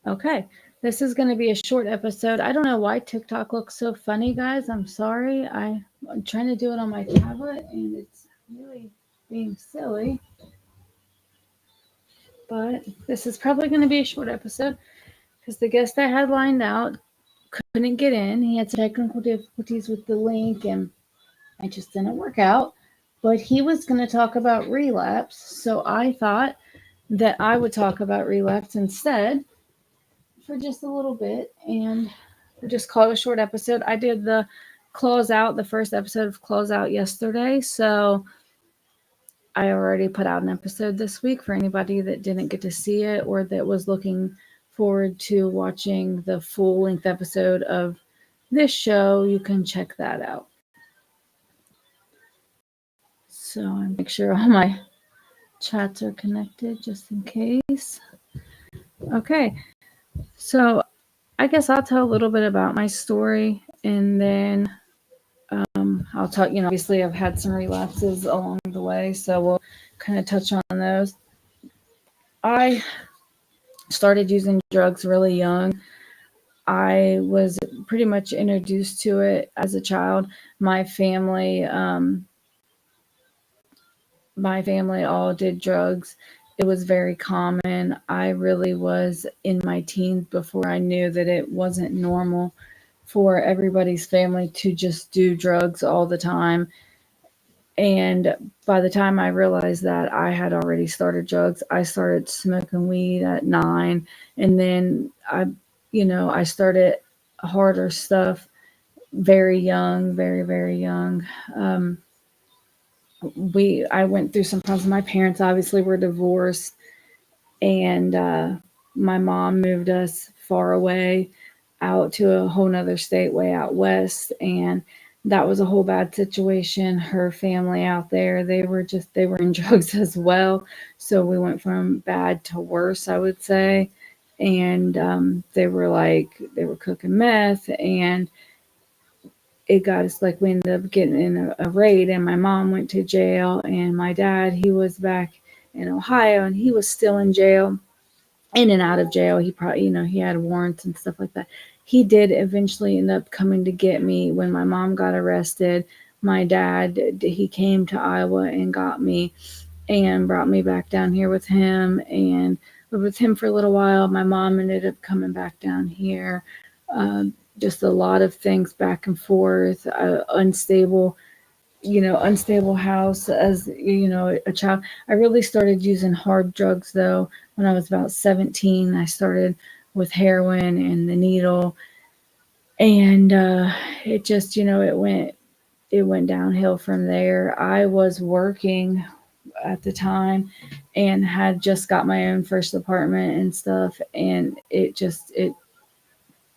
Okay, this is going to be a short episode. I don't know why TikTok looks so funny, guys. I'm sorry. I'm trying to do it on my tablet and it's really being silly. But this is probably going to be a short episode because the guest I had lined out couldn't get in. He had some technical difficulties with the link and it just didn't work out. But he was going to talk about relapse. So I thought that I would talk about relapse instead for just a little bit, and we'll just call it a short episode. I did the first episode of Close Out yesterday, so I already put out an episode this week for anybody that didn't get to see it or that was looking forward to watching the full length episode of this show. You can check that out. So I make sure all my chats are connected just in case. Okay, so I guess I'll tell a little bit about my story and then I'll talk, obviously I've had some relapses along the way, so we'll kind of touch on those. I started using drugs really young. I was pretty much introduced to it as a child. My family, my family all did drugs. It was very common. I really was in my teens before I knew that it wasn't normal for everybody's family to just do drugs all the time. And by the time I realized that, I had already started drugs. I started smoking weed at 9, and then I started harder stuff very young, very very young. Um, I went through some problems. My parents obviously were divorced, and my mom moved us far away out to a whole nother state way out west, and that was a whole bad situation. Her family out there, they were in drugs as well, so we went from bad to worse, I would say. And they were cooking meth, and it got us, like, we ended up getting in a raid, and my mom went to jail, and my dad, he was back in Ohio, and he was still in jail, in and out of jail. He probably, he had warrants and stuff like that. He did eventually end up coming to get me when my mom got arrested. My dad, he came to Iowa and got me and brought me back down here with him and lived with him for a little while. My mom ended up coming back down here. Just a lot of things back and forth, unstable house as a child. I really started using hard drugs though when I was about 17. I started with heroin and the needle, and it just it went downhill from there. I was working at the time and had just got my own first apartment and stuff, and it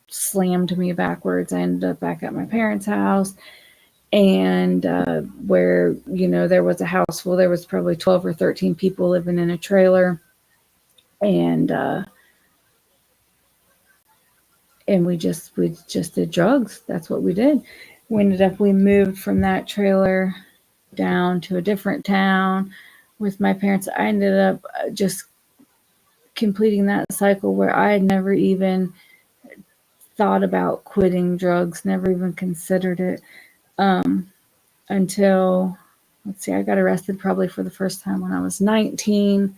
slammed me backwards. I ended up back at my parents' house, and where there was a house full. There was probably 12 or 13 people living in a trailer, and we just did drugs. That's what we did. We moved from that trailer down to a different town with my parents. I ended up just completing that cycle where I had never even thought about quitting drugs, never even considered it, um, until, let's see, I got arrested probably for the first time when I was 19.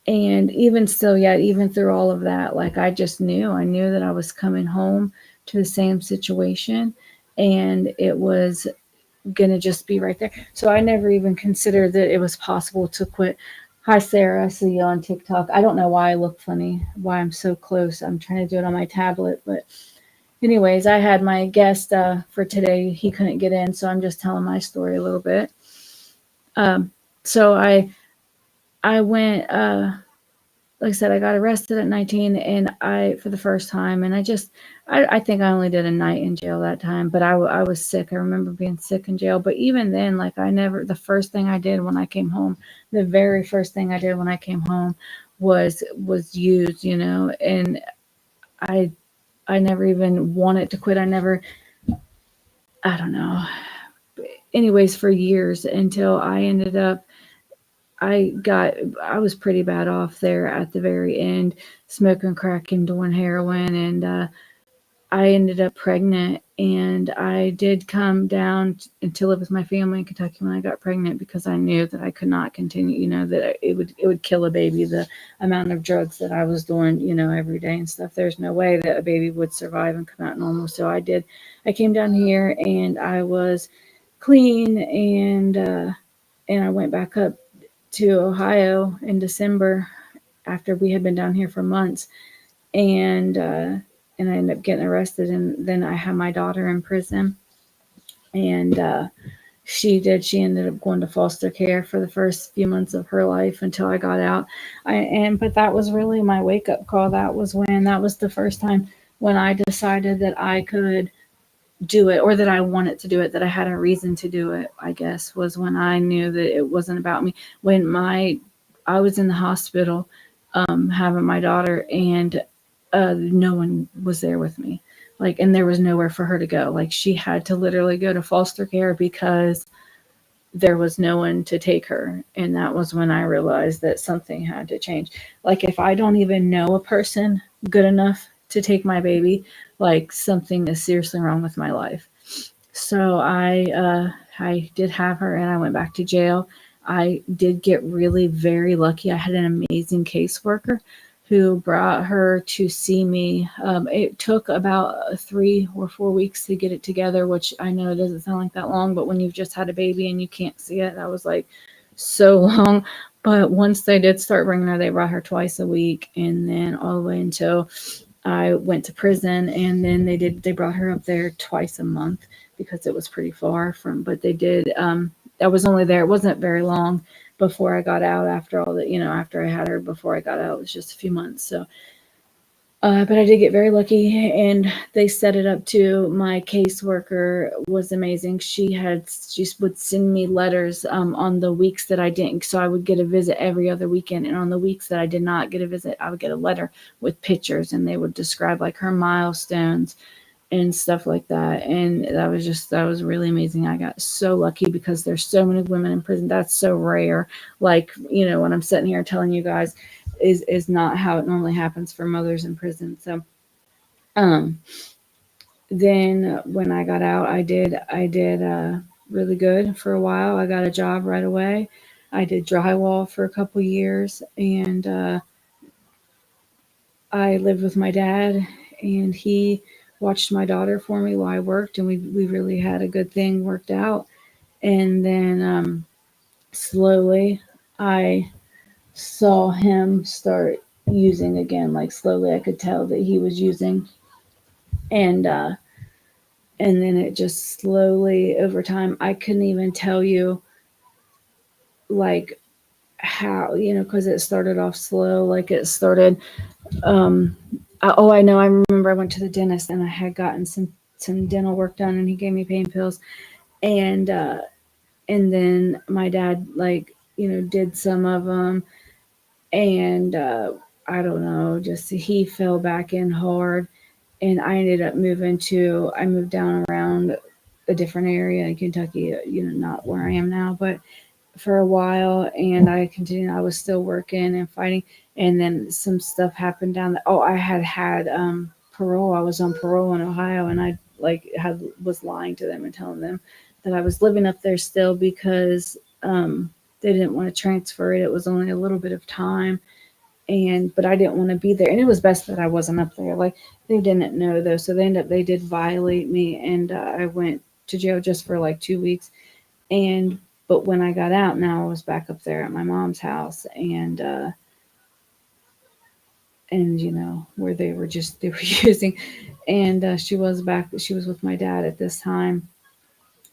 And even still, yet, even through all of that, like, I knew that I was coming home to the same situation, and it was gonna just be right there. So I never even considered that it was possible to quit. Hi, Sarah. I see you on TikTok. I don't know why I look funny, why I'm so close. I'm trying to do it on my tablet. But, anyways, I had my guest for today. He couldn't get in, so I'm just telling my story a little bit. Um, so I went, like I said, I got arrested at 19, and for the first time, and I think I only did a night in jail that time, but I was sick. I remember being sick in jail. But even then, like, the first thing I did when I came home, the very first thing I did when I came home was use, and I, I never even wanted to quit. I don't know. Anyways, for years until I ended up, I was pretty bad off there at the very end, smoking crack and doing heroin, and I ended up pregnant, and I did come down to live with my family in Kentucky when I got pregnant because I knew that I could not continue. That it would kill a baby, the amount of drugs that I was doing, every day and stuff. There's no way that a baby would survive and come out normal. So I did. I came down here and I was clean, and I went back up to Ohio in December after we had been down here for months, and I ended up getting arrested, and then I had my daughter in prison, and she ended up going to foster care for the first few months of her life until I got out. But that was really my wake up call. That was the first time when I decided that I could do it, or that I wanted to do it, that I had a reason to do it, I guess, was when I knew that it wasn't about me. When I was in the hospital, having my daughter, and no one was there with me. And there was nowhere for her to go. She had to literally go to foster care because there was no one to take her. And that was when I realized that something had to change. If I don't even know a person good enough to take my baby, something is seriously wrong with my life. So I did have her, and I went back to jail. I did get really very lucky. I had an amazing caseworker who brought her to see me. It took about 3 or 4 weeks to get it together, which I know doesn't sound like that long, but when you've just had a baby and you can't see it, that was so long. But once they did start bringing her, they brought her twice a week, and then all the way until I went to prison, and then they brought her up there twice a month because it was pretty far from, but they did, I was only there, it wasn't very long before I got out after all that, after I had her, before I got out, it was just a few months. So, but I did get very lucky, and they set it up to, my caseworker was amazing. She would send me letters, on the weeks that I didn't, so I would get a visit every other weekend. And on the weeks that I did not get a visit, I would get a letter with pictures, and they would describe her milestones and stuff like that. And that was really amazing. I got so lucky because there's so many women in prison. That's so rare. When I'm sitting here telling you guys is not how it normally happens for mothers in prison. So, then when I got out, I did really good for a while. I got a job right away. I did drywall for a couple years, and I lived with my dad, and he watched my daughter for me while I worked, and we really had a good thing worked out. And then slowly, I saw him start using again. Slowly, I could tell that he was using, and and then it just slowly over time. I couldn't even tell you how, because it started off slow. It started. I know. I remember I went to the dentist, and I had gotten some dental work done, and he gave me pain pills, and then my dad did some of them, and I don't know, just he fell back in hard, and I ended up I moved down around a different area in Kentucky, not where I am now, but for a while, and I was still working and fighting, and then some stuff happened down there. Oh, I had parole. I was on parole in Ohio, and I was lying to them and telling them that I was living up there still because they didn't want to transfer it. It was only a little bit of time, but I didn't want to be there, and it was best that I wasn't up there. They didn't know though, so they did violate me, and I went to jail just for 2 weeks, but when I got out, now I was back up there at my mom's house, and where they were using, and she was with my dad at this time,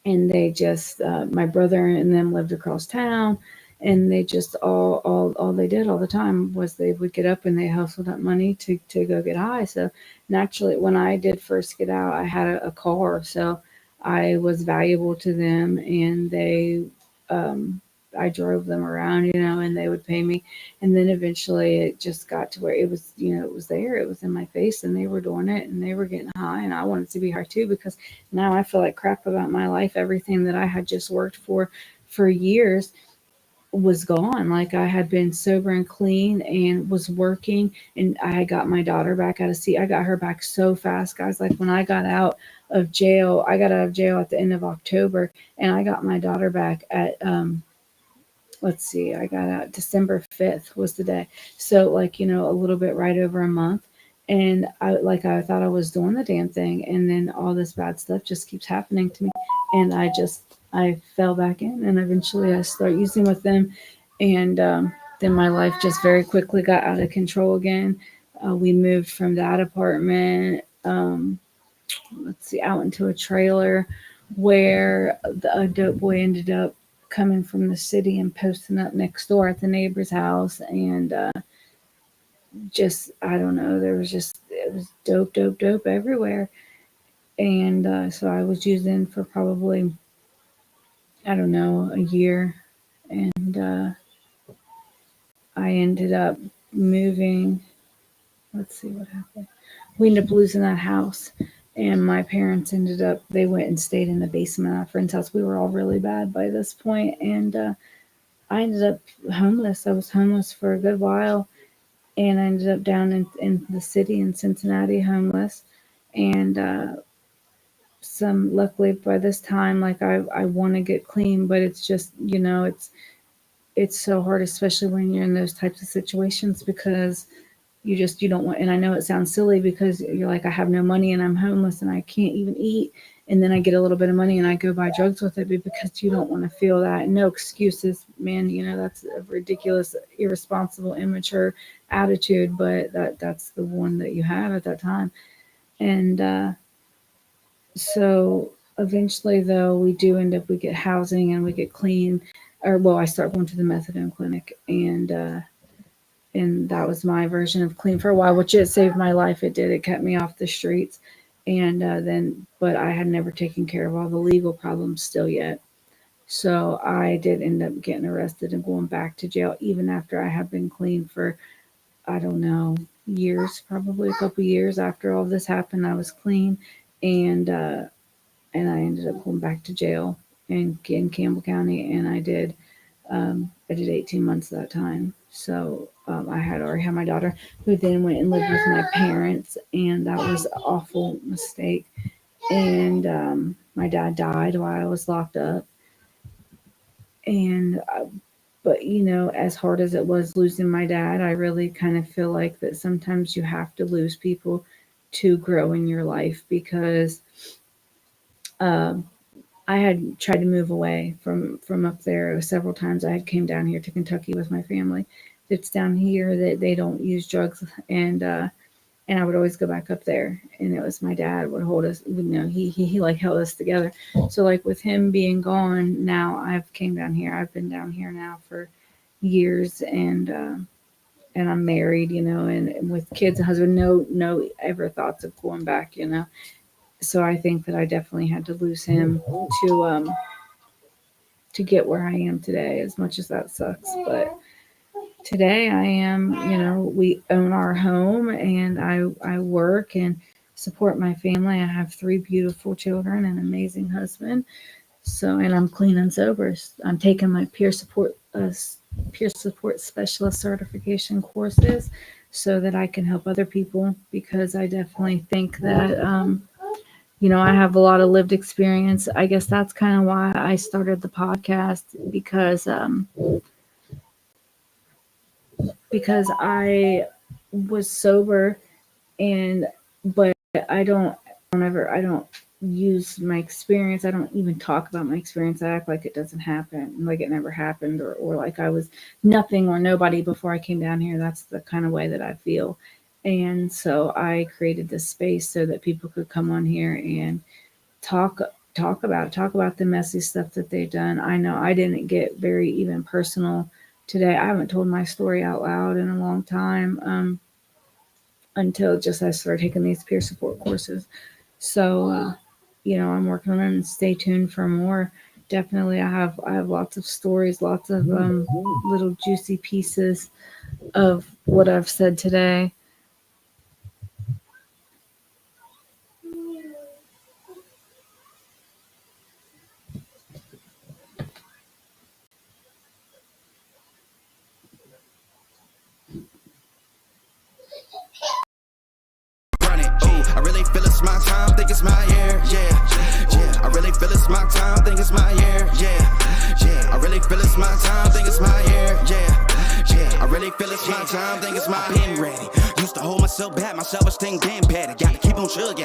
and they just my brother and them lived across town, and they just all they did all the time was they would get up and they hustled up money to go get high. So naturally, when I did first get out, I had a car, so I was valuable to them, and I drove them around, and they would pay me. And then eventually it just got to where it was, it was there, it was in my face, and they were doing it, and they were getting high, and I wanted to be high too, because now I feel like crap about my life, everything that I had just worked for years. was gone. Like I had been sober and clean and was working, and I had got my daughter back out of sea. I got her back so fast, guys. Like when I got out of jail, I got out of jail at the end of October, and I got my daughter back at let's see, I got out December 5th was the day. So like, a little bit right over a month. And I thought I was doing the damn thing, and then all this bad stuff just keeps happening to me. And I fell back in, and eventually I start using with them. And then my life just very quickly got out of control again. We moved from that apartment, let's see, out into a trailer where a dope boy ended up coming from the city and posting up next door at the neighbor's house. And just, I don't know, it was dope, dope, dope everywhere. And so I was using for probably, I don't know, a year. And I ended up moving. Let's see what happened. We ended up losing that house. And my parents they went and stayed in the basement of a friend's house. We were all really bad by this point. And I ended up homeless. I was homeless for a good while. And I ended up down in the city in Cincinnati, homeless. And luckily by this time, like I want to get clean, but it's just, it's so hard, especially when you're in those types of situations, because you don't want, and I know it sounds silly because you're like, I have no money and I'm homeless and I can't even eat. And then I get a little bit of money and I go buy drugs with it, because you don't want to feel that. And no excuses, man. That's a ridiculous, irresponsible, immature attitude, but that's the one that you have at that time. And so eventually, though, we get housing and we get clean. Or, well, I start going to the methadone clinic, and that was my version of clean for a while, which it saved my life. It did. It kept me off the streets. And but I had never taken care of all the legal problems still yet. So I did end up getting arrested and going back to jail, even after I had been clean for, I don't know, years, probably a couple years after all this happened. I was clean, and I ended up going back to jail in Campbell County, and I did 18 months that time. So I had already had my daughter, who then went and lived with my parents, and that was an awful mistake. And my dad died while I was locked up. And but as hard as it was losing my dad, I really kind of feel like that sometimes you have to lose people to grow in your life, because um, I had tried to move away from up there several times. I had came down here to Kentucky with my family. It's down here that they don't use drugs, and I would always go back up there. And it was my dad would hold us. He like held us together. So like with him being gone, now I've came down here. I've been down here now for years, and I'm married, and with kids and husband. No ever thoughts of going back, So I think that I definitely had to lose him to um to get where I am today, as much as that sucks. But today I am, we own our home, and I work and support my family. I have three beautiful children and an amazing husband. So, and I'm clean and sober. I'm taking my peer support specialist certification courses so that I can help other people, because I definitely think that I have a lot of lived experience. I guess that's kind of why I started the podcast, because I was sober, and but I don't use my experience. I don't even talk about my experience. I act like it doesn't happen, like it never happened, or like I was nothing or nobody before I came down here. That's the kind of way that I feel. And so I created this space so that people could come on here and talk talk about the messy stuff that they've done. I know I didn't get very even personal today. I haven't told my story out loud in a long time, until just I started taking these peer support courses. So I'm working on it, and stay tuned for more. Definitely, I have lots of stories, lots of little juicy pieces of what I've said today. it's my year, yeah, yeah. I really feel it's my time, think it's my year, yeah, yeah. I really feel it's my time, think it's my year, yeah, yeah. I really feel it's my time, think it's my. Been ready. Used to hold myself back, my self-esteem damn bad. I gotta keep on chugging.